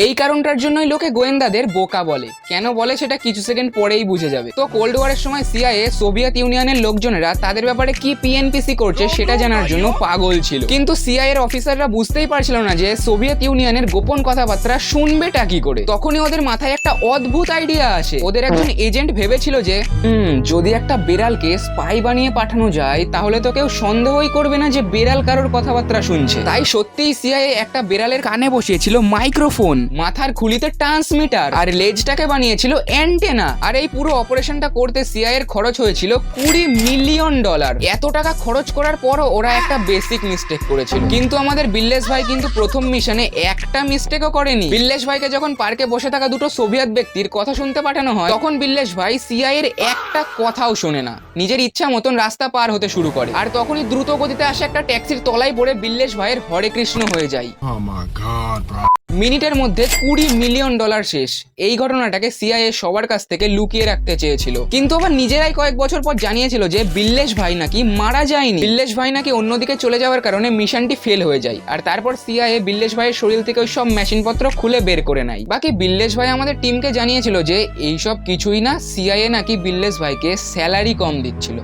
এই কারণটার জন্যই লোকে গোয়েন্দাদের বোকা বলে। কেন বলে সেটা কিছু সেকেন্ড পরেই বুঝে যাবে। তো কোল্ড ওয়ারের সময় সিআইএ সোভিয়েত ইউনিয়নের লোকজনেরা তাদের ব্যাপারে কি পিএনপিসি করছে সেটা জানার জন্য পাগল ছিল, কিন্তু সিআইএ এর অফিসাররা বুঝতেই পারছিল না যে সোভিয়েত ইউনিয়নের গোপন কথাবার্তা শুনবেটা কি করে। তখনই ওদের মাথায় একটা অদ্ভুত আইডিয়া আসে। ওদের একজন এজেন্ট ভেবেছিল যে যদি একটা বেড়ালকে স্পাই বানিয়ে পাঠানো যায় তাহলে তো কেউ সন্দেহই করবে না যে বেড়াল কারোর কথাবার্তা শুনছে। তাই সত্যিই সিআইএ একটা বেড়ালের কানে বসিয়েছিল মাইক্রোফোন, মাথার খুলিতে ট্রান্সমিটার আর লেজটাকে বানিয়েছিল অ্যান্টেনা। আর এই পুরো অপারেশনটা করতে সিআইএ এর খরচ হয়েছিল $20 মিলিয়ন। এত টাকা খরচ করার পরও ওরা একটা বেসিক মিস্টেক করেছিল। কিন্তু আমাদের বিল্লেস ভাই কিন্তু প্রথম মিশনে একটা মিস্টেকও করেনি। বিল্লেস ভাইকে যখন পার্কে বসে থাকা দুটো সোভিয়েত ব্যক্তির কথা শুনতে পাঠানো হয় তখন বিল্লেস ভাই সিআইএ এর একটা কথাও শোনে না, নিজের ইচ্ছা মতন রাস্তা পার হতে শুরু করে। আর তখনই দ্রুত গতিতে আসে একটা ট্যাক্সির তলায় পড়ে বিল্লেস ভাইয়ের হরে কৃষ্ণ হয়ে যায়। মিনিটের মধ্যে $20 মিলিয়ন শেষ। এই ঘটনাটাকে সিআইএ সবার কাছ থেকে লুকিয়ে রাখতে চেয়েছিল, কিন্তু আবার নিজেরাই কয়েক বছর পর জানিয়েছিল যে বিল্লেস ভাই নাকি মারা যায়নি। বিল্লেস ভাই নাকি অন্যদিকে চলে যাওয়ার কারণে মিশনটি ফেল হয়ে যায়। আর তারপর সিআইএ বিল্লেস ভাইয়ের শরীর থেকে ওই সব মেশিনপত্র খুলে বের করে নেয়। বাকি বিল্লেস ভাই আমাদের টিমকে জানিয়েছিল যে এইসব কিছুই না, সিআইএ নাকি বিল্লেস ভাইকে স্যালারি কম দিচ্ছিল।